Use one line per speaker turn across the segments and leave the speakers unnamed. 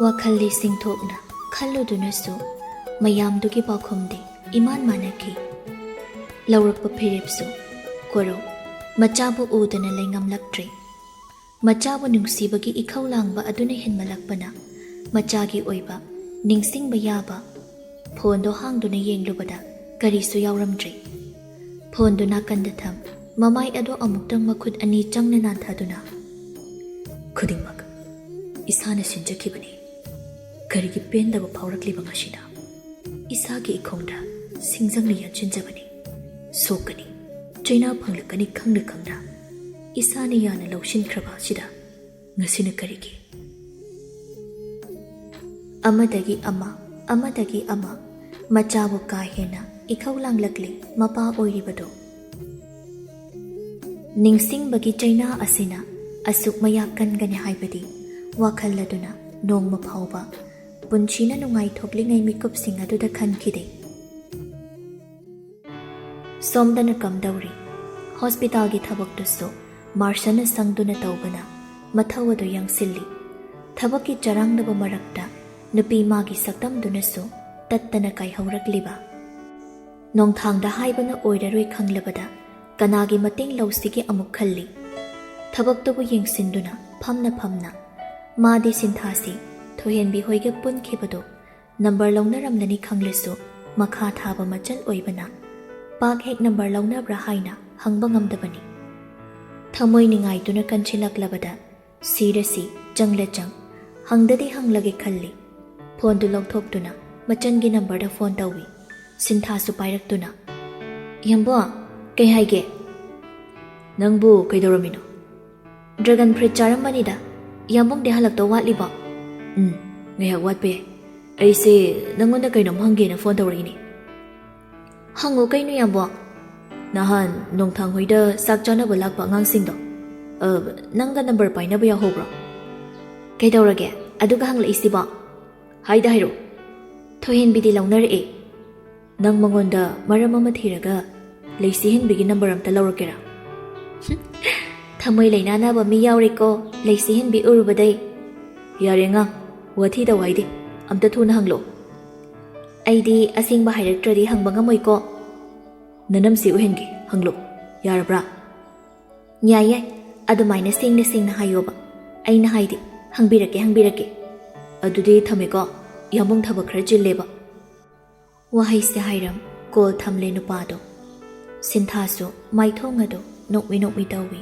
ꯋꯥꯈꯜꯗꯤ ꯁꯤꯡꯊꯣꯛꯅ ꯈꯜꯂꯨꯗꯨꯅꯁꯨ ꯃꯌꯥꯝꯗꯨꯒꯤ ꯄꯥꯎꯈꯨꯝꯗꯤ ꯏꯃꯥꯟ ꯃꯥꯟꯅꯈꯤ꯫ ꯂꯧꯔꯛꯄ ꯐꯤꯔꯦꯞꯁꯨ ꯀꯣꯔꯧ ꯃꯆꯥꯕꯨ ꯎꯗꯅ ꯂꯩꯉꯝꯂꯛꯇ꯭ꯔꯦ꯫ ꯃꯆꯥꯕꯨ ꯅꯨꯡꯁꯤꯕꯒꯤ ꯏꯈꯧ ꯂꯥꯡꯕ ꯑꯗꯨꯅ ꯍꯦꯟꯃꯜꯂꯛꯄꯅ ꯃꯆꯥꯒꯤ ꯑꯣꯏꯕ ꯅꯤꯡꯁꯤꯡꯕ ꯌꯥꯕ ꯐꯣꯟꯗꯣ ꯍꯥꯡꯗꯨꯅ ꯌꯦꯡꯂꯨꯕꯗ ꯀꯔꯤꯁꯨ ꯌꯥꯎꯔꯝꯗ꯭ꯔꯦ꯫ ꯐꯣꯟꯗꯨ ꯅꯥꯀꯟꯗ ꯊꯝ ꯃꯃꯥꯏ ꯑꯗꯣ ꯑꯃꯨꯛꯇꯪ ꯃꯈꯨꯠ ꯑꯅꯤ ꯆꯪꯅ ꯅꯥꯟꯊꯗꯨꯅ ꯈꯨꯗꯤꯡꯃꯛ ꯏꯁꯥꯅ ꯁꯤꯟꯖꯈꯤꯕꯅꯤ, ꯀꯔꯤꯒꯤ ꯄꯦꯟꯗꯕ ꯐꯥꯎꯔꯛꯂꯤꯕ ꯉꯁꯤꯅ? ꯏꯁꯥꯒꯤ ꯏꯈꯣꯡꯗ ꯁꯤꯡꯖꯪꯅ ꯌꯥꯟꯁꯤꯟꯖꯕꯅꯤ, ꯁꯣꯛꯀꯅꯤ, ꯆꯩꯅꯥ ꯐꯪꯂꯛꯀꯅꯤ ꯈꯪꯅ ꯈꯪꯅ ꯏꯁꯥꯅ ꯌꯥꯅ ꯂꯧꯁꯤꯟꯈ꯭ꯔꯕ ꯑꯁꯤꯗ ꯉꯁꯤꯅ ꯀꯔꯤꯒꯤ? ꯑꯃꯗꯒꯤ ꯑꯃ ꯑꯃꯗꯒꯤ ꯑꯃ ꯃꯆꯥꯕꯨ ꯀꯥ ꯍꯦꯟꯅ ꯏꯈꯧ ꯂꯥꯡꯂꯛꯂꯤ ꯃꯄꯥ ꯑꯣꯏꯔꯤꯕꯗꯣ꯫ ꯅꯤꯡꯁꯤꯡꯕꯒꯤ ꯆꯩꯅꯥ ꯑꯁꯤꯅ ꯑꯁꯨꯛ ꯃꯌꯥꯛ ꯀꯟꯒꯅꯤ ꯍꯥꯏꯕꯗꯤ ꯋꯥꯈꯜ ꯑꯗꯨꯅ ꯅꯣꯡꯃ ꯐꯥꯎꯕ ꯄꯨꯟꯁꯤꯅ ꯅꯨꯡꯉꯥꯏꯊꯣꯛꯂꯤꯉꯩ ꯃꯤꯀꯨꯞꯁꯤꯡ ꯑꯗꯨꯗ ꯈꯟꯈꯤꯗꯦ꯫ ꯁꯣꯝꯗꯅ ꯀꯝꯗꯧꯔꯤ? ꯍꯣꯁꯄꯤꯇꯥꯜꯒꯤ ꯊꯕꯛꯇꯨꯁꯨ ꯃꯥꯔꯁꯟꯅ ꯁꯪꯗꯨꯅ ꯇꯧꯕꯅ ꯃꯊꯧ ꯑꯗꯨ ꯌꯥꯡꯁꯤꯜꯂꯤ꯫ ꯊꯕꯛꯀꯤ ꯆꯔꯥꯡꯅꯕ ꯃꯔꯛꯇ ꯅꯨꯄꯤ ꯃꯥꯒꯤ ꯁꯛꯇꯝꯗꯨꯅꯁꯨ ꯇꯠꯇꯅ ꯀꯥꯏꯍꯧꯔꯛꯂꯤꯕ꯫ ꯅꯣꯡꯊꯥꯡꯗ ꯍꯥꯏꯕꯅ ꯑꯣꯏꯔꯔꯣꯏ ꯈꯪꯂꯕꯗ ꯀꯅꯥꯒꯤ ꯃꯇꯦꯡ ꯂꯧꯁꯤꯒꯦ ꯑꯃꯨꯛ ꯈꯜꯂꯤ꯫ ꯊꯕꯛꯇꯨꯕꯨ ꯌꯦꯡꯁꯤꯟꯗꯨꯅ ꯐꯝꯅ ꯐꯝꯅ ꯃꯥꯗꯤ ꯁꯤꯟꯊꯥꯁꯤ ꯊꯣꯏꯍꯦꯟꯕꯤ ꯍꯣꯏꯒ ꯄꯨꯟꯈꯤꯕꯗꯣ ꯅꯝꯕꯔ ꯂꯧꯅꯔꯝꯂꯅꯤ ꯈꯪꯂꯁꯨ ꯃꯈꯥ ꯊꯥꯕ ꯃꯆꯜ ꯑꯣꯏꯕꯅ ꯄꯥꯛ ꯍꯦꯛ ꯅꯝꯕꯔ ꯂꯧꯅꯕ꯭ꯔꯥ ꯍꯥꯏꯅ ꯍꯪꯕ ꯉꯝꯗꯕꯅꯤ꯫ ꯊꯃꯣꯏ ꯅꯤꯡꯉꯥꯏꯗꯨꯅ ꯀꯟꯁꯤꯜꯂꯛꯂꯕꯗ ꯁꯤꯔꯁꯤ ꯆꯪꯂ ꯆꯪ ꯍꯪꯗꯗꯤ ꯍꯪꯂꯒꯦ ꯈꯜꯂꯤ꯫ ꯐꯣꯟꯗꯨ ꯂꯧꯊꯣꯛꯇꯨꯅ ꯃꯆꯟꯒꯤ ꯅꯝꯕꯔꯗ ꯐꯣꯟ ꯇꯧꯏ꯫ ꯁꯤꯟꯊꯥꯁꯨ ꯄꯥꯏꯔꯛꯇꯨꯅ ꯌꯥꯝꯕꯣ ꯀꯩ ꯍꯥꯏꯒꯦ? ꯅꯪꯕꯨ ꯀꯩꯗꯧꯔꯝꯃꯤꯅꯣ? ꯗ꯭ꯔꯥꯒꯟ ꯐ꯭ꯔꯨꯏꯠ ꯆꯥꯔꯝꯕꯅꯤꯗ꯫ ꯌꯥꯝꯕꯨꯡꯗꯤ ꯍꯜꯂꯛꯇꯧ ꯋꯥꯠꯂꯤꯕꯣ?
ꯉꯥꯏꯍꯥꯛ ꯋꯥꯠꯄ ꯌꯥꯏ꯫ ꯑꯩꯁꯦ ꯅꯪꯉꯣꯟꯗ ꯀꯩꯅꯣꯝ ꯍꯪꯒꯦꯅ ꯐꯣꯟ ꯇꯧꯔꯛꯏꯅꯤ꯫
ꯍꯪꯉꯨ ꯀꯩꯅꯣ ꯌꯥꯝꯕꯣ?
ꯅꯍꯥꯟ ꯅꯣꯡꯊꯥꯡ ꯍꯣꯏꯗ ꯆꯥꯛ ꯆꯥꯅꯕ ꯂꯥꯛꯄ ꯑꯉꯥꯡꯁꯤꯡꯗꯣ ꯅꯪꯒ ꯅꯝꯕꯔ ꯄꯥꯏꯅꯕ ꯌꯥꯎꯍꯧꯕ꯭ꯔꯣ?
ꯀꯩꯗꯧꯔꯒꯦ ꯑꯗꯨꯒ ꯍꯪꯂꯛꯏꯁꯤꯕꯣ?
ꯍꯥꯏꯔꯛꯑꯣ꯫
ꯊꯣꯏꯍꯦꯟꯕꯤꯗꯤ ꯂꯧꯅꯔꯛꯑꯦ꯫
ꯅꯪ ꯃꯉꯣꯟꯗ ꯃꯔꯝ ꯑꯃ ꯊꯤꯔꯒ ꯂꯩꯁꯤꯍꯦꯟꯕꯤꯒꯤ ꯅꯝꯕꯔ ꯑꯝꯇ ꯂꯧꯔꯛꯀꯦꯔꯥ?
ꯊꯃꯣꯏ ꯂꯩꯅꯥꯅꯕ ꯃꯤ ꯌꯥꯎꯔꯦꯀꯣ ꯂꯩꯁꯤꯍꯦꯟꯕꯤ ꯎꯔꯨꯕꯗꯩ꯫
ꯌꯥꯔꯦ ꯑꯉꯥꯡ, ꯋꯥꯊꯤꯗ ꯋꯥꯏꯗꯦ, ꯑꯝꯇ ꯊꯨꯅ ꯍꯪꯂꯛꯑꯣ꯫
ꯑꯩꯗꯤ ꯑꯁꯦꯡꯕ ꯍꯥꯏꯔꯛꯇ꯭ꯔꯗꯤ ꯍꯪꯕ ꯉꯝꯃꯣꯏꯀꯣ꯫
ꯅꯅꯝꯁꯤ ꯎꯍꯟꯒꯦ, ꯍꯪꯂꯛꯑꯣ, ꯌꯥꯔꯕ꯭ꯔꯥ?
ꯌꯥꯏ ꯌꯥꯏ, ꯑꯗꯨꯃꯥꯏꯅ ꯁꯦꯡꯅ ꯁꯦꯡꯅ ꯍꯥꯏꯌꯣꯕ꯫ ꯑꯩꯅ ꯍꯥꯏꯗꯤ ꯍꯪꯕꯤꯔꯛꯀꯦ꯫
ꯑꯗꯨꯗꯤ ꯊꯝꯃꯦꯀꯣ, ꯌꯥꯝꯕꯨꯡ ꯊꯕꯛ ꯈꯔ ꯆꯤꯜꯂꯦꯕ꯫
ꯋꯥꯍꯩꯁꯦ ꯍꯥꯏꯔꯝ ꯀꯣꯜ ꯊꯝꯂꯦ ꯅꯨꯄꯥꯗꯣ꯫ ꯁꯤꯟꯊꯥꯁꯨ ꯃꯥꯏꯊꯣꯡ ꯑꯗꯨ ꯅꯣꯛꯃꯤ ꯇꯧꯏ꯫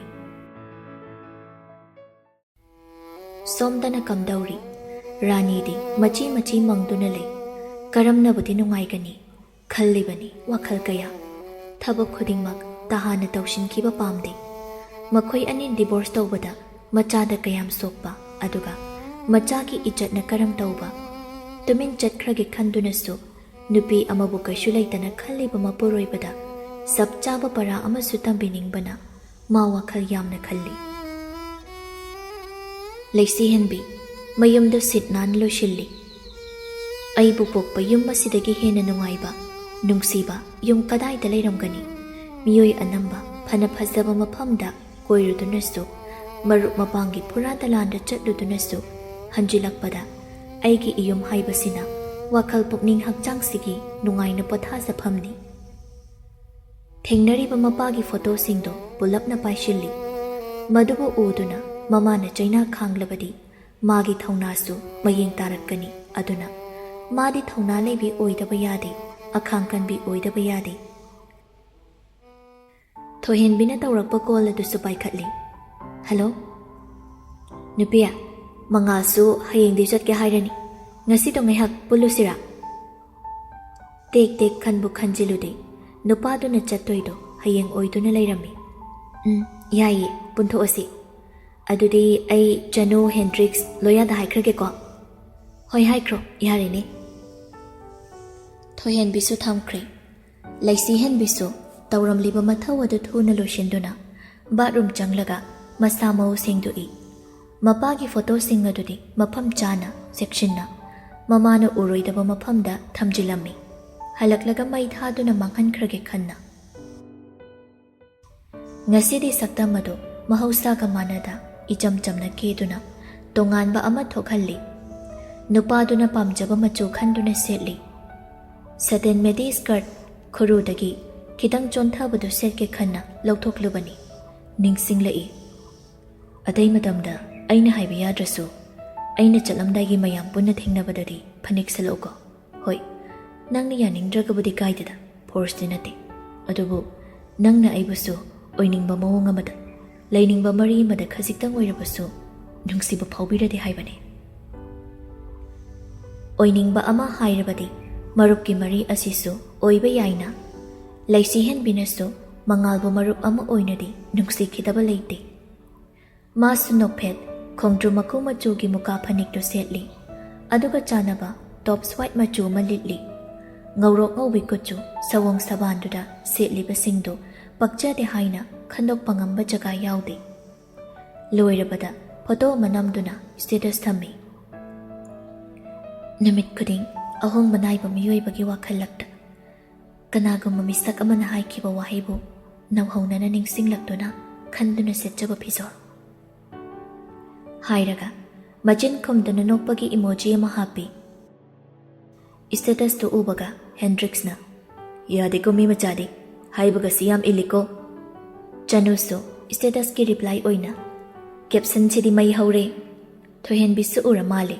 ꯁꯣꯝꯗꯅ ꯀꯝꯗꯧꯔꯤ? ꯔꯥꯅꯤꯗꯤ ꯃꯆꯤ ꯃꯪꯗꯨꯅ ꯂꯩ꯫ ꯀꯔꯝꯅꯕꯨꯗꯤ ꯅꯨꯡꯉꯥꯏꯒꯅꯤ ꯈꯜꯂꯤꯕꯅꯤ ꯋꯥꯈꯜ ꯀꯌꯥ꯫ ꯊꯕꯛ ꯈꯨꯗꯤꯡꯃꯛ ꯇꯍꯥꯟꯅ ꯇꯧꯁꯤꯟꯈꯤꯕ ꯄꯥꯝꯗꯦ꯫ ꯃꯈꯣꯏ ꯑꯅꯤ ꯗꯤꯚꯣꯔꯁ ꯇꯧꯕꯗ ꯃꯆꯥꯗ ꯀꯌꯥꯝ ꯁꯣꯛꯄ, ꯑꯗꯨꯒ ꯃꯆꯥꯒꯤ ꯏꯖꯠꯅ ꯀꯔꯝ ꯇꯧꯕ? ꯇꯨꯃꯤꯟ ꯆꯠꯈ꯭ꯔꯒꯦ ꯈꯟꯗꯨꯅꯁꯨ ꯅꯨꯄꯤ ꯑꯃꯕꯨ ꯀꯩꯁꯨ ꯂꯩꯇꯅ ꯈꯜꯂꯤꯕ ꯃꯄꯨꯔꯣꯏꯕꯗ ꯆꯞ ꯆꯥꯕ ꯄꯔꯥ ꯑꯃꯁꯨ ꯇꯝꯕꯤꯅꯤꯡꯕꯅ ꯃꯥ ꯋꯥꯈꯜ ꯌꯥꯝꯅ ꯈꯜꯂꯤ꯫ ꯂꯩꯁꯤꯍꯦꯟꯕꯤ ꯃꯌꯨꯝꯗ ꯁꯤꯠ ꯅꯥꯟꯅ ꯂꯣꯏꯁꯤꯜꯂꯤ꯫ ꯑꯩꯕꯨ ꯄꯣꯛꯄ ꯌꯨꯝ ꯑꯁꯤꯗꯒꯤ ꯍꯦꯟꯅ ꯅꯨꯡꯉꯥꯏꯕ, ꯅꯨꯡꯁꯤꯕ ꯌꯨꯝ ꯀꯗꯥꯏꯗ ꯂꯩꯔꯝꯒꯅꯤ? ꯃꯤꯑꯣꯏ ꯑꯅꯝꯕ ꯐꯅ ꯐꯖꯕ ꯃꯐꯝꯗ ꯀꯣꯏꯔꯨꯗꯨꯅꯁꯨ, ꯃꯔꯨꯞ ꯃꯄꯥꯡꯒꯤ ꯐꯨꯔꯥ ꯇꯂꯥꯟꯗ ꯆꯠꯂꯨꯗꯨꯅꯁꯨ ꯍꯟꯖꯤꯜꯂꯛꯄꯗ ꯑꯩꯒꯤ ꯏꯌꯨꯝ ꯍꯥꯏꯕꯁꯤꯅ ꯋꯥꯈꯜ ꯄꯨꯛꯅꯤꯡ ꯍꯛꯆꯥꯡꯁꯤꯒꯤ ꯅꯨꯡꯉꯥꯏꯅ ꯄꯣꯊꯥꯖꯐꯝꯅꯤ꯫ ꯊꯦꯡꯅꯔꯤꯕ ꯃꯄꯥꯒꯤ ꯐꯣꯇꯣꯁꯤꯡꯗꯣ ꯄꯨꯂꯞꯅ ꯄꯥꯏꯁꯤꯜꯂꯤ꯫ ꯃꯗꯨꯕꯨ ꯎꯗꯨꯅ ꯃꯃꯥꯅ ꯆꯩꯅꯥ ꯈꯥꯡꯂꯕꯗꯤ ꯃꯥꯒꯤ ꯊꯧꯅꯥꯁꯨ ꯃꯌꯦꯡ ꯇꯥꯔꯛꯀꯅꯤ꯫ ꯑꯗꯨꯅ ꯃꯥꯗꯤ ꯊꯧꯅꯥ ꯂꯩꯕꯤ ꯑꯣꯏꯗꯕ ꯌꯥꯗꯦ, ꯑꯈꯥꯡ ꯀꯟꯕꯤ ꯑꯣꯏꯗꯕ ꯌꯥꯗꯦ꯫ ꯊꯣꯏꯍꯦꯟꯕꯤꯅ ꯇꯧꯔꯛꯄ ꯀꯣꯜ ꯑꯗꯨꯁꯨ ꯄꯥꯏꯈꯠꯂꯤ꯫ ꯍꯜꯂꯣ ꯅꯨꯄꯤ, ꯃꯉꯥꯜꯁꯨ ꯍꯌꯦꯡꯗꯤ ꯆꯠꯀꯦ ꯍꯥꯏꯔꯅꯤ, ꯉꯁꯤꯗꯣ ꯉꯥꯏꯍꯥꯛ ꯄꯨꯜꯂꯨꯁꯤꯔꯥ? ꯇꯦꯛ ꯈꯟꯕꯨ ꯈꯟꯖꯤꯜꯂꯨꯗꯦ ꯅꯨꯄꯥꯗꯨꯅ ꯆꯠꯇꯣꯏꯗꯣ ꯍꯌꯦꯡ ꯑꯣꯏꯗꯨꯅ ꯂꯩꯔꯝꯃꯤ꯫ ꯌꯥꯏꯌꯦ, ꯄꯨꯟꯊꯣꯛꯑꯁꯤ꯫ ꯑꯗꯨꯗꯤ ꯑꯩ ꯆꯅꯨ, ꯍꯦꯟꯗ꯭ꯔꯤꯛꯁ, ꯂꯣꯌꯥꯗ ꯍꯥꯏꯈ꯭ꯔꯒꯦꯀꯣ? ꯍꯣꯏ ꯍꯥꯏꯈ꯭ꯔꯣ, ꯌꯥꯔꯦꯅꯦ꯫ ꯊꯣꯏꯍꯦꯟꯕꯤꯁꯨ ꯊꯝꯈ꯭ꯔꯦ꯫ ꯂꯩꯁꯤꯍꯦꯟꯕꯤꯁꯨ ꯇꯧꯔꯝꯂꯤꯕ ꯃꯊꯧ ꯑꯗꯨ ꯊꯨꯅ ꯂꯣꯏꯁꯤꯟꯗꯨꯅ ꯕꯥꯠꯔꯨꯝ ꯆꯪꯂꯒ ꯃꯁꯥ ꯃꯎ ꯁꯦꯡꯗꯣꯛꯏ꯫ ꯃꯄꯥꯒꯤ ꯐꯣꯇꯣꯁꯤꯡ ꯑꯗꯨꯗꯤ ꯃꯐꯝ ꯆꯥꯅ ꯆꯦꯛꯁꯤꯟꯅ ꯃꯃꯥꯅ ꯎꯔꯣꯏꯗꯕ ꯃꯐꯝꯗ ꯊꯝꯖꯤꯜꯂꯝꯃꯤ꯫ ꯍꯜꯂꯛꯂꯒ ꯃꯩ ꯊꯥꯗꯨꯅ ꯃꯥꯡꯍꯟꯈ꯭ꯔꯒꯦ ꯈꯟꯅ꯫ ꯉꯁꯤꯗꯤ ꯁꯛꯇꯝ ꯑꯗꯨ ꯃꯍꯧꯁꯥꯒ ꯃꯥꯟꯅꯗ ꯏꯆꯝ ꯆꯝꯅ ꯀꯦꯗꯨꯅ ꯇꯣꯉꯥꯟꯕ ꯑꯃ ꯊꯣꯛꯍꯜꯂꯤ꯫ नुपादुना पामजबा मचू खंदुना सेटली सटेन मेडी स्कर्ट खुरुदगी खितंग चोंथाबदु सेटके खन्ना लौथोक्लुबनी निंगसिंगलई अतै मतमदा अइना हाइबा याद्रसु अइना चलमदाइगी मयाम पुन्ना थेंगनबददी फनिक सलोको होय नंगना यानिंगद्रगबुदी काइददा फोर्सदि नते अदुबु नंगना अइबुसु ओइनिंगबा मवोंग अमदा लैनिंगबा मरी अमदा खजिक्तंग ओइरबसु नुंगसिबा फाउबिरदि हाइबने ओइनिंगबा अमा हाइरबदि मरुपकी मरी असिसु ओइबा याइना लैसिहेन बिनसु मंगालबु मरुप अमा ओइनदि नुंगसिखिदबा लेइते मासु नोफेट खोंद्रु मकु मचुगी मुका फनिकटु सेटली अदुगा चानबा टॉप्स वाइट मचु अमा लिटली ngawrok ngawbi kuchu sawong sabanduda setliba singdu pakjade haina khandok pangamba jaga yaude loirabada photo manamduna status thammi namit kuding ahong manai ba miyoi bagi wakhallakta kanagum misak amana haikiba wahibu nawhona na ningsing lakduna khanduna setjaba phizor hairaga majin khomduna nokpagi emoji ama happy status to ubaga Hendrixna yadiko mi machadi haibaga siam iliko chanuso status ki reply oina caption chidi mai haure thohen bisu uramale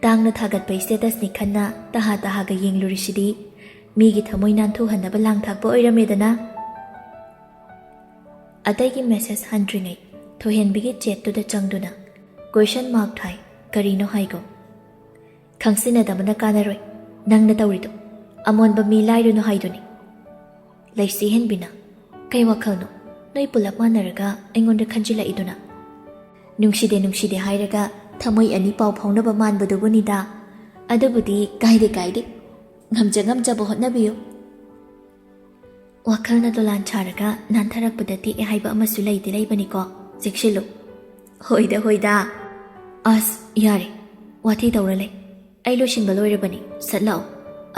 tangna thagat pai status ni khanna taha ga yengluri sidi mi gi thamoi nan thu hanaba lang thakpa oiramedana atai ki message handringai thohen bigi chat to da changduna question mark thai karino haigo खांसिना दमना कानरोय नंगना तौरिदो अमोनबा मी लाइरुनो हाइदोनी लैसी हेनबिना कई वखलनो नोय pull-up मानरगा अइंगोंदा खंजिला इदुना नुंगसिदे हाइरगा थमोय अनि पाव फाउनबा मानबदुबुनिदा अदुबुदी काइदे ngamjaba hotnabiyo wakhalna dolan charaka nantarakpadati e haiba amasu leide leibaniko jekshilu hoida as yare wathi tawrale ai lo shinba loirabani satlao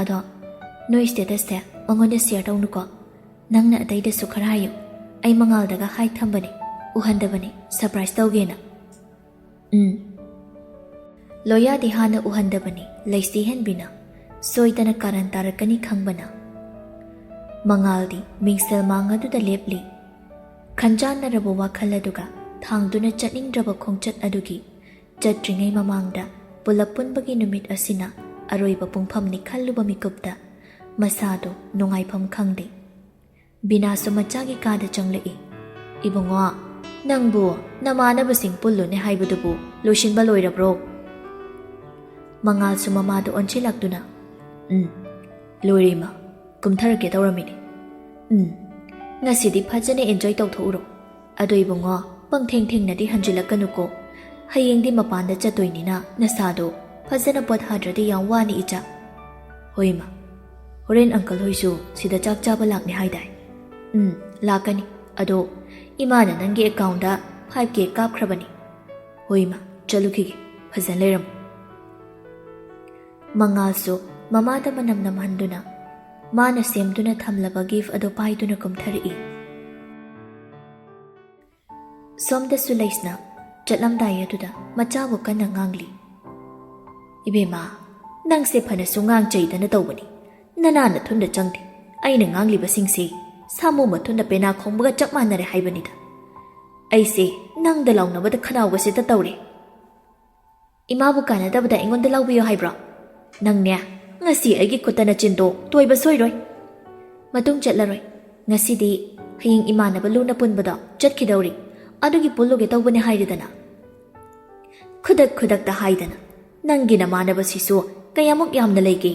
ado no status te mangonda share tawnuko nangna ataida sukharayo ai mangal daga hai thambani uhandabani surprise tawgena loya di hana uhandabani leisi henbina soidana karan tarakani khangbana mangaldi mingsel mangaduda lepli khanjana rabu wakhaladuga thangduna chatningdraba khongchat adugi chatringai mamangda pulapunbagi numit asina aroiba pungphamni khalluba mikupta masado nungaipam khangde binaso machagi kada changlei ibungo nangbu namanabasing pullune haibudubu loishinba loirabro mangal sumamadu onchilakduna loirima kumtharake tawramini ngasidi phajane enjoy tawthuro ado ibungo pangtheng-thengnadi hanjilakanuko hayengdi mapanda chatoinina nasado phajana pothadradi yawani icha hoima horen uncle hoisu sida chak chaba lakni haidai lakani ado imana nangi account da 5k kapkhrabani hoima chaluki phajan leram mangalsu mamada manam namhanduna mana semduna thamlaba gift ado paiduna kumthari somda sulaisna chatlamdai aduda machabu kanna ngangli ibema nangse phana sungang chaidana tawbani nanana thunda changde aina ngangli basingse samu mathunda pena khongbaga chakmanare haibanida aise nangda lawnabada khanaw se ta tawre imabu kana dabada ingonda lawbiyo haibra nangnya ngasi aigi kutana chindo toiba soiroi matung chatlaroi ngasidi haying imanaba luna punbada chatkidawri adugi pulluge tawbane hairidana khudak ta haidana nangi namanaba sisu kayamuk yamna leige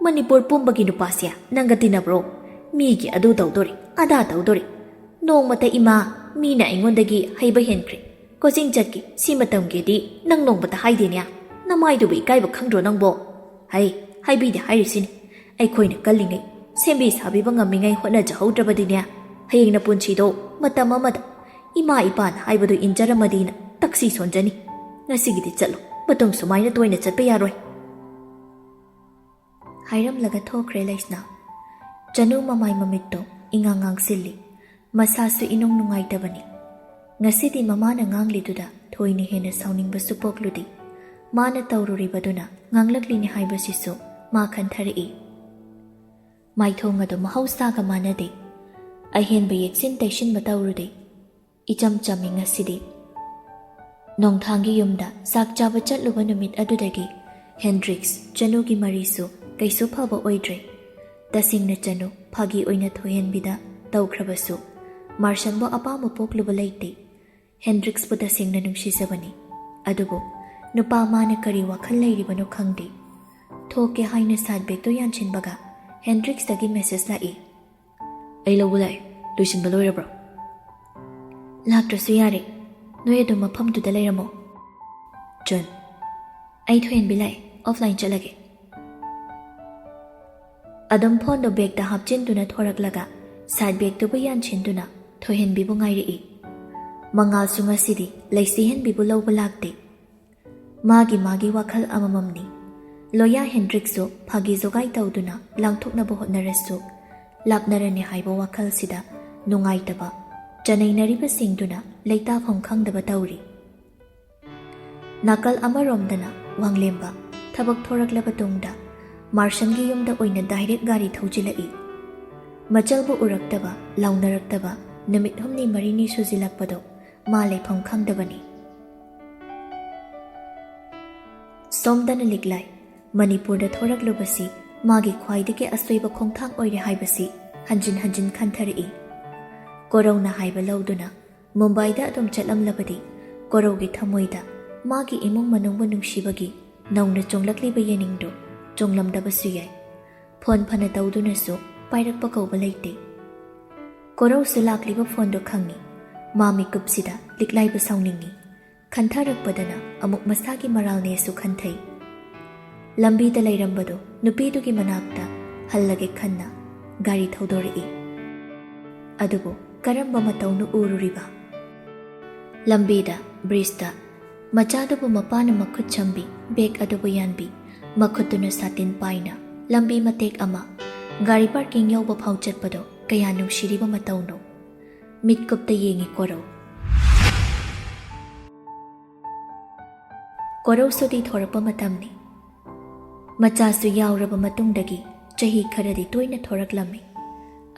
manipur pumbagi nupasya nanga tinabro migi adu tawdori ada tawdori nongmata ima mina ingondagi haiba henkre coaching chatki simatamgedi nang nongbata haidenya namaidubi kaiba khangdro nangbo haibi de hairisini aikhoina kallingai sembi sabiba ngamingai hona jahaudrabadinya hayengna punchido matam amada ima ipan haibadu injaramadina taksi sonjani ngasigidi chatlo batung sumaina toina chatpa yaroi hairam laga thokre laisna chanu mamai mamitto ingangang silli masasu inong nungai tabani ngasidi mamana ngangli duda thoini hena sauning basu pokludi ꯃꯥꯅ ꯇꯧꯔꯨꯔꯤꯕꯗꯨꯅ ꯉꯥꯡꯂꯛꯂꯤꯅꯤ ꯍꯥꯏꯕꯁꯤꯁꯨ ꯃꯥ ꯈꯟꯊꯔꯛꯏ꯫ ꯃꯥꯏꯊꯣꯡ ꯑꯗꯨ ꯃꯍꯧꯁꯥꯒ ꯃꯥꯟꯅꯗꯦ, ꯑꯍꯦꯟꯕ ꯌꯦꯛꯁꯤꯟ ꯇꯩꯁꯤꯟꯕ ꯇꯧꯔꯨꯗꯦ, ꯏꯆꯝ ꯆꯝꯃꯤ ꯉꯁꯤꯗꯤ꯫ ꯅꯣꯡꯊꯥꯡꯒꯤ ꯌꯨꯝꯗ ꯆꯥꯛ ꯆꯥꯕ ꯆꯠꯂꯨꯕ ꯅꯨꯃꯤꯠ ꯑꯗꯨꯗꯒꯤ ꯍꯦꯟꯗ꯭ꯔꯤꯛꯁ ꯆꯅꯨꯒꯤ ꯃꯔꯤꯁꯨ ꯀꯩꯁꯨ ꯐꯕ ꯑꯣꯏꯗ꯭ꯔꯦ꯫ ꯇꯁꯦꯡꯅ ꯆꯅꯨ ꯐꯥꯒꯤ ꯑꯣꯏꯅ ꯊꯣꯏꯍꯦꯟꯕꯤꯗ ꯇꯧꯈ꯭ꯔꯕꯁꯨ ꯃꯥꯔꯁꯟꯕꯨ ꯑꯄꯥꯝꯕ ꯄꯣꯛꯂꯨꯕ ꯂꯩꯇꯦ꯫ ꯍꯦꯟꯗ꯭ꯔꯤꯛꯁꯄꯨ ꯇꯁꯦꯡꯅ ꯅꯨꯡꯁꯤꯖꯕꯅꯤ, ꯑꯗꯨꯕꯨ ꯅꯨꯄꯥ ꯃꯥꯅ ꯀꯔꯤ ꯋꯥꯈꯜ ꯂꯩꯔꯤꯕꯅꯣ ꯈꯪꯗꯦ꯫ ꯊꯣꯛꯀꯦ ꯍꯥꯏꯅ ꯁꯥꯏꯠ ꯕꯦꯒꯇꯨ ꯌꯥꯟꯁꯤꯟꯕꯒ ꯍꯦꯟꯗ꯭ꯔꯤꯛꯁꯇꯒꯤ ꯃꯦꯁꯦꯖ ꯂꯥꯛꯏ꯫
ꯑꯩ ꯂꯧꯕ ꯂꯥꯛꯑꯦ, ꯂꯣꯏꯁꯤꯟꯕ ꯂꯣꯏꯔꯕ꯭ꯔꯣ?
ꯂꯥꯛꯇ꯭ꯔꯁꯨ ꯌꯥꯔꯦ, ꯅꯣꯏ ꯑꯗꯨꯝ ꯃꯐꯝꯗꯨꯗ ꯂꯩꯔꯝꯃꯣ꯫
ꯖꯟ,
ꯑꯩ ꯊꯣꯏꯍꯦꯟꯕꯤ ꯂꯥꯛꯑꯦ, ꯑꯣꯐꯂꯥꯏꯟ ꯆꯠꯂꯒꯦ꯫ ꯑꯗꯨꯝ ꯐꯣꯟꯗꯣ ꯕꯦꯒꯇ ꯍꯥꯞꯆꯤꯟꯗꯨꯅ ꯊꯣꯔꯛꯂꯒ ꯁꯥꯏꯠ ꯕꯦꯒꯇꯨꯕꯨ ꯌꯥꯟꯁꯤꯟꯗꯨꯅ ꯊꯣꯏꯍꯦꯟꯕꯤꯕꯨ ꯉꯥꯏꯔꯛꯏ꯫ ꯃꯉꯥꯜꯁꯨ ꯉꯁꯤꯗꯤ ꯂꯩꯁꯤꯍꯦꯟꯕꯤꯕꯨ ꯂꯧꯕ ꯂꯥꯛꯇꯦ꯫ ꯃꯥꯒꯤ ꯋꯥꯈꯜ ꯑꯃꯃꯝꯅꯤ꯫ ꯂꯣꯌꯥ ꯍꯦꯟꯗ꯭ꯔꯤꯛꯁꯨ ꯐꯥꯒꯤ ꯖꯣꯒꯥꯏ ꯇꯧꯗꯨꯅ ꯂꯥꯡꯊꯣꯛꯅꯕ ꯍꯣꯠꯅꯔꯁꯨ ꯂꯥꯞꯅꯔꯅꯤ ꯍꯥꯏꯕ ꯋꯥꯈꯜꯁꯤꯗ ꯅꯨꯡꯉꯥꯏꯇꯕ ꯆꯅꯩꯅꯔꯤꯕꯁꯤꯡꯗꯨꯅ ꯂꯩꯇꯥꯐꯝ ꯈꯪꯗꯕ ꯇꯧꯔꯤ꯫ ꯅꯥꯀꯜ ꯑꯃꯔꯣꯝꯗꯅ ꯋꯥꯡꯂꯦꯝꯕ ꯊꯕꯛ ꯊꯣꯔꯛꯂꯕ ꯇꯨꯡꯗ ꯃꯥꯔꯁꯟꯒꯤ ꯌꯨꯝꯗ ꯑꯣꯏꯅ ꯗꯥꯏꯔꯦꯛ ꯒꯥꯔꯤ ꯊꯧꯖꯤꯜꯂꯛꯏ꯫ ꯃꯆꯜꯕꯨ ꯎꯔꯛꯇꯕ, ꯂꯥꯎꯅꯔꯛꯇꯕ ꯅꯨꯃꯤꯠ 8-4 ꯁꯨꯖꯤꯜꯂꯛꯄꯗꯣ ꯃꯥ ꯂꯩꯐꯝ ꯈꯪꯗꯕꯅꯤ꯫ ꯁꯣꯝꯗꯅ ꯂꯤꯛꯂꯥꯏ ꯃꯅꯤꯄꯨꯔꯗ ꯊꯣꯔꯛꯂꯨꯕꯁꯤ ꯃꯥꯒꯤ ꯈ꯭ꯋꯥꯏꯗꯒꯤ ꯑꯁꯣꯏꯕ ꯈꯣꯡꯊꯥꯡ ꯑꯣꯏꯔꯦ ꯍꯥꯏꯕꯁꯤ ꯍꯟꯖꯤꯟ ꯍꯟꯖꯤꯟ ꯈꯟꯊꯔꯛꯏ꯫ ꯀꯣꯔꯧꯅ ꯍꯥꯏꯕ ꯂꯧꯗꯨꯅ ꯃꯨꯝꯕꯥꯏꯗ ꯑꯗꯨꯝ ꯆꯠꯂꯝꯂꯕꯗꯤ ꯀꯣꯔꯧꯒꯤ ꯊꯃꯣꯏꯗ ꯃꯥꯒꯤ ꯏꯃꯨꯡ ꯃꯅꯨꯡꯕꯨ ꯅꯨꯡꯁꯤꯕꯒꯤ ꯅꯧꯅ ꯆꯣꯡꯂꯛꯂꯤꯕ ꯌꯦꯅꯤꯡꯗꯨ ꯆꯣꯡꯂꯝꯗꯕꯁꯨ ꯌꯥꯏ꯫ ꯐꯣꯟ ꯐꯅ ꯇꯧꯗꯨꯅꯁꯨ ꯄꯥꯏꯔꯛꯄ ꯀꯧꯕ ꯂꯩꯇꯦ꯫ ꯀꯣꯔꯧꯁꯨ ꯂꯥꯛꯂꯤꯕ ꯐꯣꯟꯗꯣ ꯈꯪꯏ꯫ ꯃꯥ ꯃꯤꯀꯨꯞꯁꯤꯗ ꯂꯤꯛꯂꯥꯏꯕꯨ ꯁꯥꯎꯅꯤꯡꯏ꯫ ꯈꯟꯊꯔꯛꯄꯗꯅ ꯑꯃꯨꯛ ꯃꯁꯥꯒꯤ ꯃꯔꯥꯜꯅꯦꯁꯨ ꯈꯟꯊꯩ꯫ ꯂꯝꯕꯤꯗ ꯂꯩꯔꯝꯕꯗꯣ ꯅꯨꯄꯤꯗꯨꯒꯤ ꯃꯅꯥꯛꯇ ꯍꯜꯂꯒꯦ ꯈꯟꯅ ꯒꯥꯔꯤ ꯊꯧꯗꯣꯔꯛꯏ꯫ ꯑꯗꯨꯕꯨ ꯀꯔꯝꯕ ꯃꯇꯧꯅ ꯎꯔꯨꯔꯤꯕ? ꯂꯝꯕꯤꯗ ꯕ꯭ꯔꯤꯖꯇ ꯃꯆꯥꯗꯨꯕꯨ ꯃꯄꯥꯅ ꯃꯈꯨꯠ ꯁꯝꯕꯤ, ꯕꯦꯒ ꯑꯗꯨꯕꯨ ꯌꯥꯟꯕꯤ, ꯃꯈꯨꯠꯇꯨꯅ ꯁꯥꯇꯤꯟ ꯄꯥꯏꯅ ꯂꯝꯕꯤ ꯃꯇꯦꯛ ꯑꯃ ꯒꯥꯔꯤ ꯄꯥꯔꯀꯤꯡ ꯌꯧꯕ ꯐꯥꯎ ꯆꯠꯄꯗꯣ ꯀꯌꯥ ꯅꯨꯡꯁꯤꯔꯤꯕ ꯃꯇꯧꯅꯣ! ꯃꯤꯠꯀꯨꯞꯇ ꯌꯦꯡꯉꯤ ꯀꯣꯔꯧ꯫ ꯀꯣꯔꯧ ꯁꯨꯇꯤ ꯊꯣꯔꯛꯄ ꯃꯇꯝꯅꯤ꯫ ꯃꯆꯥꯁꯨ ꯌꯥꯎꯔꯕ ꯃꯇꯨꯡꯗꯒꯤ ꯆꯍꯤ ꯈꯔꯗꯤ ꯇꯣꯏꯅ ꯊꯣꯔꯛꯂꯝꯃꯤ꯫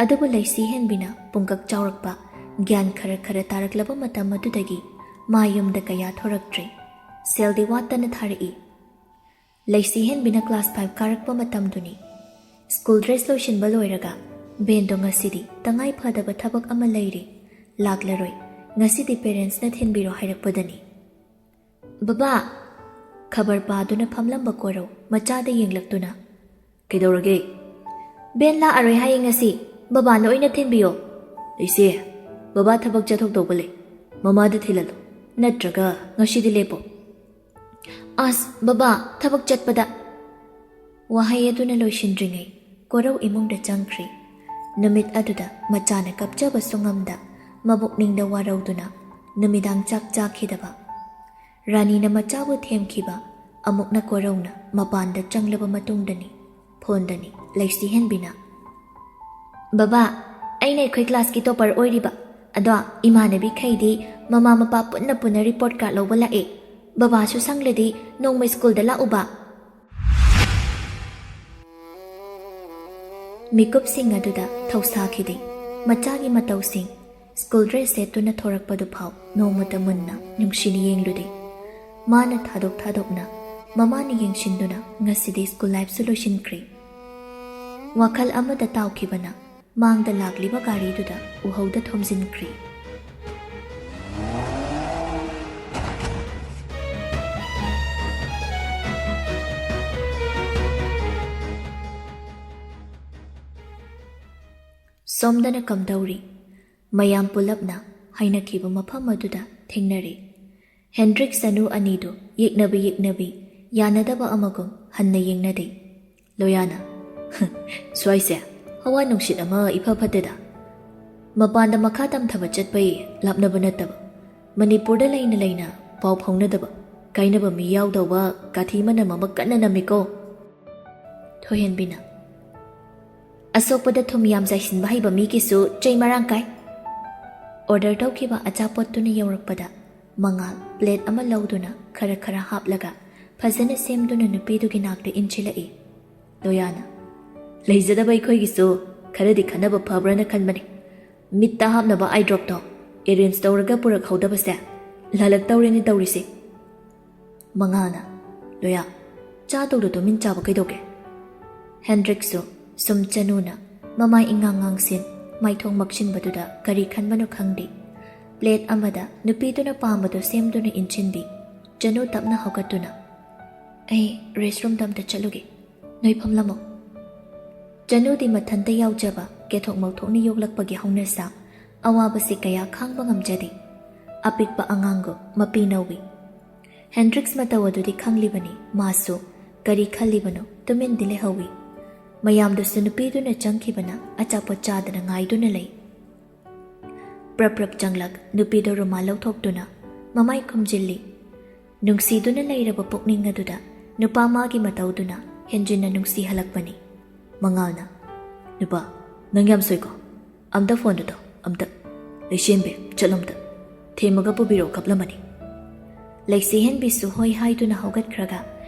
ꯑꯗꯨꯕꯨ ꯂꯩꯁꯤꯍꯦꯟꯕꯤꯅ ꯄꯨꯡꯀꯛ ꯆꯥꯎꯔꯛꯄ, ꯒ꯭ꯌꯥꯟ ꯈꯔ ꯇꯥꯔꯛꯂꯕ ꯃꯇꯝ ꯑꯗꯨꯗꯒꯤ ꯃꯥ ꯌꯨꯝꯗ ꯀꯌꯥ ꯊꯣꯔꯛꯇ꯭ꯔꯦ꯫ ꯁꯦꯜꯗꯤ ꯋꯥꯠꯇꯅ ꯊꯥꯔꯛꯏ꯫ ꯂꯩꯁꯤꯍꯦꯟꯕꯤꯅ ꯀ꯭ꯂꯥꯁ 5 ꯀꯥꯔꯛꯄ ꯃꯇꯝꯗꯨꯅꯤ꯫ ꯁ꯭ꯀꯨꯜ ꯗ꯭ꯔꯦꯁ ꯂꯣꯏꯁꯤꯟꯕ ꯂꯣꯏꯔꯒ ꯕꯦꯟꯗꯣ ꯉꯁꯤꯗꯤ ꯇꯉꯥꯏ ꯐꯗꯕ ꯊꯕꯛ ꯑꯃ ꯂꯩꯔꯤ, ꯂꯥꯛꯂꯔꯣꯏ, ꯉꯁꯤꯗꯤ ꯄꯦꯔꯦꯟꯁꯅ ꯊꯤꯟꯕꯤꯔꯣ ꯍꯥꯏꯔꯛꯄꯗꯅꯤ꯫ ꯕꯕꯥ! ꯈꯕꯔ ꯄꯥꯗꯨꯅ ꯐꯝꯂꯝꯕ ꯀꯣꯔꯧ ꯃꯆꯥꯗ ꯌꯦꯡꯂꯛꯇꯨꯅ,
ꯀꯩꯗꯧꯔꯒꯦ?
ꯕꯦꯟ ꯂꯥꯛꯑꯔꯣꯏ ꯍꯥꯏꯌꯦ ꯉꯁꯤ, ꯕꯕꯥꯅ ꯑꯣꯏꯅ ꯊꯤꯟꯕꯤꯌꯣ꯫
ꯂꯩꯁꯦ, ꯕꯕꯥ ꯊꯕꯛ ꯆꯠꯊꯣꯛꯇꯧꯕ ꯂꯩ, ꯃꯃꯥꯗ ꯊꯤꯜꯍꯜꯂꯣ, ꯅꯠꯇ꯭ꯔꯒ ꯉꯁꯤꯗꯤ ꯂꯦꯞꯄꯣ꯫
ꯑꯁ ꯕꯕꯥ, ꯊꯕꯛ ꯆꯠꯄꯗ… ꯋꯥꯍꯩ ꯑꯗꯨꯅ ꯂꯣꯏꯁꯤꯟꯗ꯭ꯔꯤꯉꯩ ꯀꯣꯔꯧ ꯏꯃꯨꯡꯗ ꯆꯪꯈ꯭ꯔꯤ꯫ ꯅꯨꯃꯤꯠ ꯑꯗꯨꯗ ꯃꯆꯥꯅ ꯀꯞꯆꯕꯁꯨ ꯉꯝꯗ ꯃꯕꯨꯛꯅꯤꯡꯗ ꯋꯥꯔꯧꯗꯨꯅ ꯅꯨꯃꯤꯗꯥꯡ ꯆꯥꯛ ꯆꯥꯈꯤꯗꯕ ꯔꯥꯅꯤꯅ ꯃꯆꯥꯕꯨ ꯊꯦꯝꯈꯤꯕ ꯑꯃꯨꯛꯅ ꯀꯣꯔꯧꯅ ꯃꯄꯥꯟꯗ ꯆꯪꯂꯕ ꯃꯇꯨꯡꯗꯅꯤ꯫ ꯐꯣꯟꯗꯅꯤ ꯂꯩꯁꯤꯍꯦꯟꯕꯤꯅ, ꯕꯕꯥ, ꯑꯩꯅ ꯑꯩꯈꯣꯏ ꯀ꯭ꯂꯥꯁꯀꯤ ꯇꯣꯄꯔ ꯑꯣꯏꯔꯤꯕ, ꯑꯗꯣ ꯏꯃꯥꯟꯅꯕꯤꯈꯩꯗꯤ ꯃꯃꯥ ꯃꯄꯥ ꯄꯨꯟꯅ ꯔꯤꯄꯣꯔꯠ ꯀꯥꯔꯗ ꯂꯧꯕ ꯂꯥꯛꯑꯦ꯫ ꯕꯕꯥꯁꯨ ꯁꯪꯂꯗꯤ ꯅꯣꯡꯃ ꯁ꯭ꯀꯨꯜꯗ ꯂꯥꯛꯎꯕ꯫ ꯃꯤꯀꯨꯞꯁꯤꯡ ꯑꯗꯨꯗ ꯊꯧꯁꯥꯈꯤꯗꯦ꯫ ꯃꯆꯥꯒꯤ ꯃꯇꯧꯁꯤꯡ, ꯁ꯭ꯀꯨꯜ ꯗ꯭ꯔꯦꯁ ꯁꯦꯠꯇꯨꯅ ꯊꯣꯔꯛꯄꯗꯨ ꯐꯥꯎ ꯅꯣꯡꯃꯇ ꯃꯨꯟꯅ ꯅꯨꯡꯁꯤꯅ ꯌꯦꯡꯂꯨꯗꯦ꯫ ꯃꯥꯅ ꯊꯥꯗꯣꯛꯅ ꯃꯃꯥꯅ ꯌꯦꯡꯁꯤꯟꯗꯨꯅ ꯉꯁꯤꯗꯤ ꯁ꯭ꯀꯨꯜ ꯂꯥꯏꯐꯁꯨ ꯂꯣꯏꯁꯤꯟꯈ꯭ꯔꯦ꯫ ꯋꯥꯈꯜ ꯑꯃꯗ ꯇꯥꯎꯈꯤꯕꯅ ꯃꯥꯡꯗ ꯂꯥꯛꯂꯤꯕ ꯒꯥꯔꯤꯗꯨꯗ ꯎꯍꯧꯗ ꯊꯣꯝꯖꯤꯟꯈ꯭ꯔꯤ꯫ ꯁꯣꯝꯗꯅ ꯀꯝꯗꯧꯔꯤ? ꯃꯌꯥꯝ ꯄꯨꯂꯞꯅ ꯍꯥꯏꯅꯈꯤꯕ ꯃꯐꯝ ꯑꯗꯨꯗ ꯊꯦꯡꯅꯔꯦ꯫ ꯍꯦꯟꯗ꯭ꯔꯤꯛꯁ ꯆꯅꯨ ꯑꯅꯤꯗꯨ ꯌꯦꯛꯅꯕꯤ ꯌꯥꯅꯗꯕ ꯑꯃꯒꯨꯝ ꯍꯟꯅ ꯌꯦꯡꯅꯗꯦ꯫
ꯂꯣꯌꯥꯅ, ꯁ꯭ꯋꯥꯏꯁꯦ ꯍꯋꯥ ꯅꯨꯡꯁꯤꯠ ꯑꯃ ꯏꯐ ꯐꯠꯇꯦꯗ꯫ ꯃꯄꯥꯟꯗ ꯃꯈꯥ ꯇꯝꯊꯕ ꯆꯠꯄꯩ ꯂꯥꯞꯅꯕ ꯅꯠꯇꯕ, ꯃꯅꯤꯄꯨꯔꯗ ꯂꯩꯅ ꯄꯥꯎ ꯐꯥꯎꯅꯗꯕ, ꯀꯥꯏꯅꯕ ꯃꯤ ꯌꯥꯎꯗꯧꯕ ꯀꯥꯊꯤ ꯃꯅꯝ ꯑꯃ ꯀꯟꯅ ꯅꯝꯃꯤꯀꯣ꯫
ꯊꯣꯏꯍꯦꯟꯕꯤꯅ, ꯑꯁꯣꯛꯄꯗ ꯊꯨꯝ ꯌꯥꯝ ꯆꯥꯏꯁꯤꯟꯕ ꯍꯩꯕ ꯃꯤꯒꯤꯁꯨ ꯆꯩ ꯃꯔꯥꯡ ꯀꯥꯏ꯫ ꯑꯣꯔꯗꯔ ꯇꯧꯈꯤꯕ ꯑꯆꯥꯄꯣꯠꯇꯨꯅ ꯌꯧꯔꯛꯄꯗ ꯃꯉꯥꯜ ꯄ꯭ꯂꯦꯠ ꯑꯃ ꯂꯧꯗꯨꯅ ꯈꯔ ꯍꯥꯞꯂꯒ ꯐꯖꯅ ꯁꯦꯝꯗꯨꯅ ꯅꯨꯄꯤꯗꯨꯒꯤ ꯅꯥꯛꯇ ꯏꯟꯁꯤꯜꯂꯛꯏ꯫
ꯂꯣꯌꯥꯅ ꯂꯩꯖꯗꯕ ꯑꯩꯈꯣꯏꯒꯤꯁꯨ ꯈꯔꯗꯤ ꯈꯟꯅꯕ ꯐꯕ꯭ꯔꯅ ꯈꯟꯕꯅꯤ꯫ ꯃꯤꯠꯇ ꯍꯥꯞꯅꯕ ꯑꯥꯏ ꯗ꯭ꯔꯣꯞꯇꯣ ꯑꯦꯔꯦꯟꯖ ꯇꯧꯔꯒ ꯄꯨꯔꯛꯍꯧꯗꯕꯁꯦ ꯂꯥꯜꯂꯛꯇꯧꯔꯦꯅꯦ ꯇꯧꯔꯤꯁꯦ꯫ ꯃꯉꯥꯜꯅ ꯂꯣꯌꯥ ꯆꯥꯗꯧꯗꯣ ꯇꯨꯃꯤꯟ ꯆꯥꯕ ꯀꯩꯗꯧꯒꯦ?
ꯍꯦꯟꯗ꯭ꯔꯤꯛꯁꯨ ꯁꯨꯝ ꯆꯅꯨꯅ ꯃꯃꯥꯏ ꯏꯉꯥꯡ ꯉꯥꯡꯁꯤꯟ ꯃꯥꯏꯊꯣꯡ ꯃꯛꯁꯤꯟꯕꯗꯨꯗ ꯀꯔꯤ ꯈꯟꯕꯅꯣ ꯈꯪꯗꯦ꯫ ꯄ꯭ꯂꯦꯠ ꯑꯃꯗ ꯅꯨꯄꯤꯗꯨꯅ ꯄꯥꯝꯕꯗꯣ ꯁꯦꯝꯗꯨꯅ ꯏꯟꯁꯤꯟꯕꯤ ꯆꯅꯨ ꯇꯞꯅ ꯍꯧꯒꯠꯇꯨꯅ ꯑꯩ ꯔꯦꯁꯠꯔꯨꯝꯗ ꯑꯝꯇ ꯆꯠꯂꯨꯒꯦ, ꯅꯣꯏ ꯐꯝꯂꯝꯃꯣ꯫ ꯆꯅꯨꯗꯤ ꯃꯊꯟꯇ ꯌꯥꯎꯖꯕ ꯀꯦꯊꯣꯛ ꯃꯧꯊꯣꯛꯅ ꯌꯣꯛꯂꯛꯄꯒꯤ ꯍꯧꯅꯁꯥ ꯑꯋꯥꯕꯁꯤ ꯀꯌꯥ ꯈꯥꯡꯕ ꯉꯝꯖꯗꯦ꯫ ꯑꯄꯤꯛꯄ ꯑꯉꯥꯡꯒꯨꯝ ꯃꯄꯤ ꯅꯧꯏ꯫ ꯍꯦꯟꯗ꯭ꯔꯤꯛꯁ ꯃꯇꯧ ꯑꯗꯨꯗꯤ ꯈꯪꯂꯤꯕꯅꯤ ꯃꯥꯁꯨ ꯀꯔꯤ ꯈꯜꯂꯤꯕꯅꯣ ꯇꯨꯃꯤꯟꯗꯤ ꯂꯩꯍꯧꯏ꯫ ꯃꯌꯥꯝꯗꯨꯁꯨ ꯅꯨꯄꯤꯗꯨꯅ ꯆꯪꯈꯤꯕꯅ ꯑꯆꯥꯄꯣꯠ ꯆꯥꯗꯅ ꯉꯥꯏꯗꯨꯅ ꯂꯩ꯫ ꯄ꯭ꯔꯞ ꯆꯪꯂꯛ ꯅꯨꯄꯤꯗꯣ ꯔꯨꯃꯥꯜ ꯂꯧꯊꯣꯛꯇꯨꯅ ꯃꯃꯥꯏ ꯈꯨꯝꯖꯤꯜꯂꯤ꯫ ꯅꯨꯡꯁꯤꯗꯨꯅ ꯂꯩꯔꯕ ꯄꯨꯛꯅꯤꯡ ꯑꯗꯨꯗ ꯅꯨꯄꯥ ꯃꯥꯒꯤ ꯃꯇꯧꯗꯨꯅ ꯍꯦꯟꯖꯤꯟꯅ ꯅꯨꯡꯁꯤꯍꯜꯂꯛꯄꯅꯤ꯫ ꯃꯉꯥꯜꯅ ꯅꯨꯄꯥ ꯅꯪ ꯌꯥꯝ ꯁꯣꯏꯀꯣ, ꯑꯝꯇ ꯐꯣꯟꯗꯨ ꯇꯧ, ꯑꯝꯇ ꯂꯩꯁꯦꯟꯕꯤ ꯆꯠꯂꯣꯝꯇ ꯊꯦꯝꯃꯒ ꯄꯨꯕꯤꯔꯛꯑꯣ ꯀꯞꯂꯝꯃꯅꯤ꯫ ꯂꯩꯁꯤꯍꯦꯟꯕꯤꯁꯨ ꯍꯣꯏ ꯍꯥꯏꯗꯨꯅ ꯍꯧꯒꯠꯈ꯭ꯔꯒ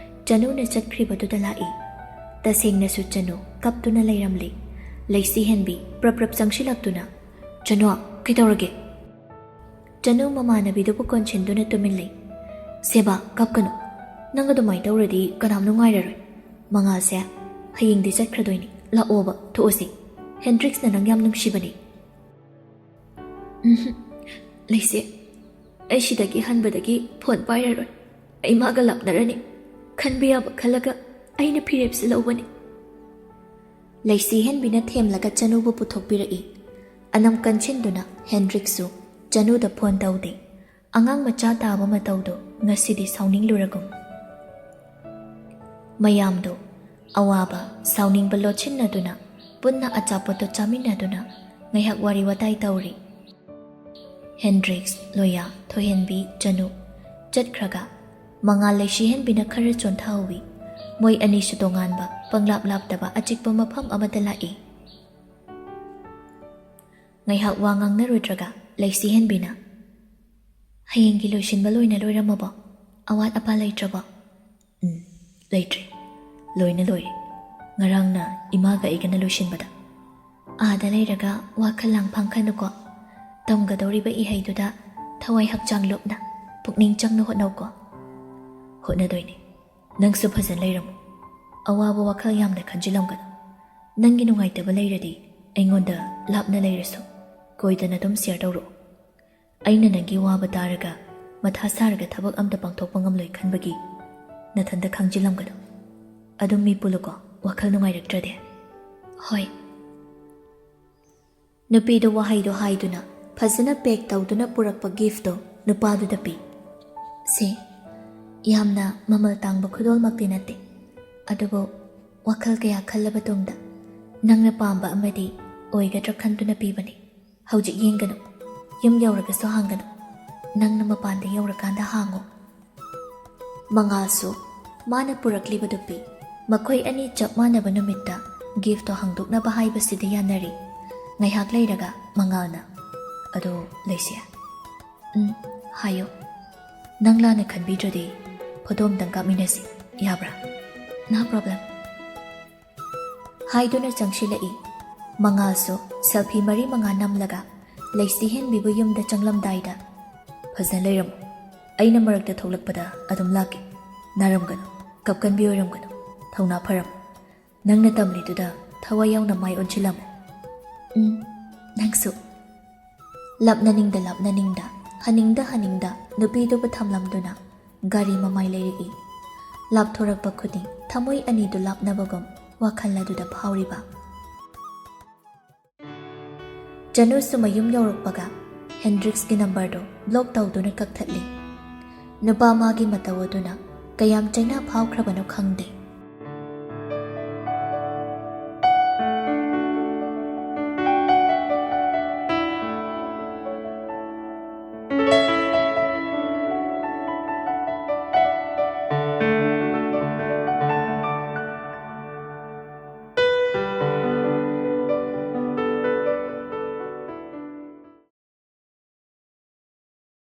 ꯆꯅꯨꯅ ꯆꯠꯈ꯭ꯔꯤꯕꯗꯨꯗ ꯂꯥꯛꯏ꯫ ꯇꯁꯦꯡꯅꯁꯨ ꯆꯅꯨ ꯀꯞꯇꯨꯅ ꯂꯩꯔꯝꯂꯤ꯫ ꯂꯩꯁꯤꯍꯦꯟꯕꯤ ꯄ꯭ꯔꯞ ꯆꯪꯁꯤꯜꯂꯛꯇꯨꯅ ꯆꯅꯨ ꯀꯩꯗꯧꯔꯒꯦ? ꯆꯅꯨ ꯃꯃꯥꯟꯅꯕꯤꯗꯨꯕꯨ ꯀꯣꯟꯁꯤꯟꯗꯨꯅ ꯇꯨꯃꯤꯟ ꯂꯩ꯫ ꯁꯦꯕꯥ ꯀꯞꯀꯅꯨ, ꯅꯪ ꯑꯗꯨꯃꯥꯏꯅ ꯇꯧꯔꯗꯤ ꯀꯅꯥꯝ ꯅꯨꯡꯉꯥꯏꯔꯔꯣꯏ꯫ ꯃꯉꯥꯜꯁꯦ ꯍꯌꯦꯡꯗꯤ ꯆꯠꯈ꯭ꯔꯗꯣꯏꯅꯤ, ꯂꯥꯛꯑꯣꯕ ꯊꯣꯛꯑꯁꯤ, ꯍꯦꯟꯗ꯭ꯔꯤꯛꯁꯅ ꯅꯪ ꯌꯥꯝ ꯅꯨꯡꯁꯤꯕꯅꯤ꯫ ꯂꯩꯁꯦ ꯑꯩ ꯁꯤꯗꯒꯤ ꯍꯟꯕꯗꯒꯤ ꯐꯣꯟ ꯄꯥꯏꯔꯔꯣꯏ, ꯑꯩ ꯃꯥꯒ ꯂꯥꯞꯅꯔꯅꯤ, ꯈꯟꯕ ꯌꯥꯕ ꯈꯜꯂꯒ ꯑꯩꯅ ꯐꯤꯔꯦꯞꯁꯤ ꯂꯧꯕꯅꯤ꯫ ꯂꯩꯁꯤꯍꯦꯟꯕꯤꯅ ꯊꯦꯝꯂꯒ ꯆꯅꯨꯕꯨ ꯄꯨꯊꯣꯛꯄꯤꯔꯛꯏ꯫ ꯑꯅꯝ ꯀꯟꯁꯤꯟꯗꯨꯅ ꯍꯦꯟꯗ꯭ꯔꯤꯛꯁꯨ ꯆꯅꯨꯗ ꯐꯣꯟ ꯇꯧꯗꯦ꯫ ꯑꯉꯥꯡ ꯃꯆꯥ ꯇꯥꯕ ꯃꯇꯧꯗꯣ ꯉꯁꯤꯗꯤ ꯁꯥꯎꯅꯤꯡꯂꯨꯔꯒꯨꯝ꯫ ꯃꯌꯥꯝꯗꯣ ꯑꯋꯥꯕ ꯁꯥꯎꯅꯤꯡꯕ ꯂꯣꯠꯁꯤꯟꯅꯗꯨꯅ ꯄꯨꯟꯅ ꯑꯆꯥꯄꯣꯠꯇꯣ ꯆꯥꯃꯤꯟꯅꯗꯨꯅ ꯉꯥꯏꯍꯥꯛ ꯋꯥꯔꯤ ꯋꯥꯇꯥꯏ ꯇꯧꯔꯤ꯫ ꯍꯦꯟꯗ꯭ꯔꯤꯛꯁ, ꯂꯣꯌꯥ, ꯊꯣꯏꯍꯦꯟꯕꯤ, ꯆꯅꯨ ꯆꯠꯈ꯭ꯔꯒ ꯃꯉꯥꯜ ꯂꯩꯁꯤꯍꯦꯟꯕꯤꯅ ꯈꯔ ꯆꯣꯟꯊꯍꯧꯏ꯫ ꯃꯣꯏ ꯑꯅꯤꯁꯨ ꯇꯣꯉꯥꯟꯕ ꯄꯪꯂꯥꯞ ꯂꯥꯞꯇꯕ ꯑꯆꯤꯛꯄ ꯃꯐꯝ ꯑꯃꯗ ꯂꯥꯛꯏ꯫ ꯉꯥꯏꯍꯥꯛ ꯋꯥ ꯉꯥꯡꯅꯔꯨꯗ꯭ꯔꯒ ꯂꯩꯁꯤꯍꯦꯟꯕꯤꯅ ꯍꯌꯦꯡꯒꯤ ꯂꯣꯏꯁꯤꯟꯕ ꯂꯣꯏꯅ ꯂꯣꯏꯔꯝꯃꯕꯣ? ꯑꯋꯥꯠ ꯑꯄꯥ ꯂꯩꯇ꯭ꯔꯕꯣ?
ꯂꯩꯇ꯭ꯔꯤ, ꯂꯣꯏꯅ ꯂꯣꯏꯔꯦ꯫ ꯉꯔꯥꯡꯅ ꯏꯃꯥꯒ ꯑꯩꯒꯅ ꯂꯣꯏꯁꯤꯟꯕꯗ꯫
ꯑꯥꯗ ꯂꯩꯔꯒ ꯋꯥꯈꯜ ꯂꯥꯡꯐꯥꯡꯈꯅꯨꯀꯣ꯫ ꯇꯝꯒꯗꯧꯔꯤꯕ ꯏꯍꯩꯗꯨꯗ ꯊꯋꯥꯏ ꯍꯛꯆꯥꯡ ꯂꯨꯞꯅ ꯄꯨꯛꯅꯤꯡ ꯆꯪꯅ ꯍꯣꯠꯅꯧꯀꯣ꯫
ꯍꯣꯠꯅꯗꯣꯏꯅꯤ, ꯅꯪꯁꯨ ꯐꯖꯅ ꯂꯩꯔꯝꯃꯨ, ꯑꯋꯥꯕ ꯋꯥꯈꯜ ꯌꯥꯝꯅ ꯈꯟꯖꯤꯜꯂꯝꯒꯅꯨ꯫ ꯅꯪꯒꯤ ꯅꯨꯡꯉꯥꯏꯇꯕ ꯂꯩꯔꯗꯤ ꯑꯩꯉꯣꯟꯗ ꯂꯥꯞꯅ ꯂꯩꯔꯁꯨ ꯀꯣꯏꯗꯅ ꯑꯗꯨꯝ ꯁꯤꯌꯔ ꯇꯧꯔꯛꯑꯣ꯫ ꯑꯩꯅ ꯅꯪꯒꯤ ꯋꯥꯕ ꯇꯥꯔꯒ ꯃꯊꯥ ꯁꯥꯔꯒ ꯊꯕꯛ ꯑꯝꯇ ꯄꯥꯡꯊꯣꯛꯄ ꯉꯝꯂꯣꯏ ꯈꯟꯕꯒꯤ ꯅꯊꯟꯇ ꯈꯪꯖꯤꯜꯂꯝꯒꯅꯨ꯫ ꯑꯗꯨꯝ ꯃꯤ ꯄꯨꯜꯂꯨꯀꯣ, ꯋꯥꯈꯜ ꯅꯨꯡꯉꯥꯏꯔꯛꯇ꯭ꯔꯗꯤ꯫
ꯍꯣꯏ꯫ ꯅꯨꯄꯤꯗꯨ ꯋꯥꯍꯩꯗꯣ ꯍꯥꯏꯗꯨꯅ ꯐꯖꯅ ꯄꯦꯛ ꯇꯧꯗꯨꯅ ꯄꯨꯔꯛꯄ ꯒꯤꯐꯇꯣ ꯅꯨꯄꯥꯗꯨꯗ ꯄꯤ꯫ ꯁꯤ ꯌꯥꯝꯅ ꯃꯃꯜ ꯇꯥꯡꯕ ꯈꯨꯗꯣꯜꯃꯛꯇꯤ ꯅꯠꯇꯦ, ꯑꯗꯨꯕꯨ ꯋꯥꯈꯜ ꯀꯌꯥ ꯈꯜꯂꯕ ꯇꯨꯡꯗ ꯅꯪꯅ ꯄꯥꯝꯕ ꯑꯃꯗꯤ ꯑꯣꯏꯒꯗ꯭ꯔꯥ ꯈꯟꯗꯨꯅ ꯄꯤꯕꯅꯤ꯫ ꯍꯧꯖꯤꯛ ꯌꯦꯡꯒꯅꯨ, ꯌꯨꯝ ꯌꯧꯔꯒꯁꯨ ꯍꯥꯡꯒꯅꯨ, ꯅꯪꯅ ꯃꯄꯥꯟꯗ ꯌꯧꯔꯀꯥꯟꯗ ꯍꯥꯡꯉꯨ꯫ ꯃꯉꯥꯜꯁꯨ ꯃꯥꯅ ꯄꯨꯔꯛꯂꯤꯕꯗꯨ ꯄꯤ꯫ ꯃꯈꯣꯏ ꯑꯅꯤ ꯆꯞ ꯃꯥꯟꯅꯕ ꯅꯨꯃꯤꯠꯇ ꯒꯤꯐꯇꯣ ꯍꯥꯡꯗꯣꯛꯅꯕ ꯍꯥꯏꯕꯁꯤꯗ ꯌꯥꯅꯔꯤ꯫ ꯉꯥꯏꯍꯥꯛ ꯂꯩꯔꯒ ꯃꯉꯥꯜꯅ
ꯑꯗꯣ ꯂꯩꯁꯦ,
ꯍꯥꯏꯌꯣ꯫
ꯅꯪ ꯂꯥꯟꯅ ꯈꯟꯕꯤꯗ꯭ꯔꯗꯤ ꯐꯣꯇꯣ ꯑꯝꯇꯪ ꯀꯥꯞꯃꯤꯟꯅꯁꯤ, ꯌꯥꯕ꯭ꯔꯥ?
ꯅꯣ ꯄ꯭ꯔꯣꯕ꯭ꯂꯦꯝ ꯍꯥꯏꯗꯨꯅ ꯆꯪꯁꯤꯜꯂꯛꯏ꯫ ꯃꯉꯥꯜꯁꯨ ꯁꯦꯜꯐꯤ 4-5 ꯅꯝꯂꯒ ꯂꯩꯁꯤꯍꯦꯟꯕꯤꯕꯨ ꯌꯨꯝꯗ ꯆꯪꯂꯝꯗꯥꯏꯗ
ꯐꯖꯅ ꯂꯩꯔꯝꯃꯨ, ꯑꯩꯅ ꯃꯔꯛꯇ ꯊꯣꯛꯂꯛꯄꯗ ꯑꯗꯨꯝ ꯂꯥꯛꯀꯦ, ꯅꯥꯔꯝꯒꯅꯨ, ꯀꯞꯀꯟꯕꯤ ꯑꯣꯏꯔꯝꯒꯅꯨ, ꯊꯧꯅꯥ ꯐꯔꯝꯃꯨ, ꯅꯪꯅ ꯇꯝꯂꯤꯗꯨꯗ ꯊꯋꯥꯏ ꯌꯥꯎꯅ ꯃꯥꯏ ꯑꯣꯟꯁꯤꯜꯂꯝꯃꯨ꯫
ꯅꯪꯁꯨ꯫ ꯂꯥꯞꯅꯅꯤꯡꯗ ꯂꯥꯞꯅꯅꯤꯡꯗ ꯍꯟꯅꯤꯡꯗ ꯍꯟꯅꯤꯡꯗ ꯅꯨꯄꯤꯗꯨꯕꯨ ꯊꯝꯂꯝꯗꯨꯅ ꯒꯥꯔꯤ ꯃꯃꯥꯏ ꯂꯩꯔꯛꯏ꯫ ꯂꯥꯞꯊꯣꯔꯛꯄ ꯈꯨꯗꯤꯡ ꯊꯃꯣꯏ ꯑꯅꯤꯗꯨ ꯂꯥꯞꯅꯕꯒꯨꯝ ꯋꯥꯈꯜ ꯑꯗꯨꯗ ꯐꯥꯎꯔꯤꯕ꯫ ꯆꯅꯨꯁꯨ ꯃꯌꯨꯝ ꯌꯧꯔꯛꯄꯒ ꯍꯦꯟꯗ꯭ꯔꯤꯛꯁꯀꯤ ꯅꯝꯕꯔꯗꯣ ꯕ꯭ꯂꯣꯛ ꯇꯧꯗꯨꯅ ꯀꯛꯊꯠꯂꯤ꯫ ꯅꯨꯄꯥ ꯃꯥꯒꯤ ꯃꯇꯧ ꯑꯗꯨꯅ ꯀꯌꯥꯝ ꯆꯩꯅꯥ ꯐꯥꯎꯈ꯭ꯔꯕꯅꯣ ꯈꯪꯗꯦ꯫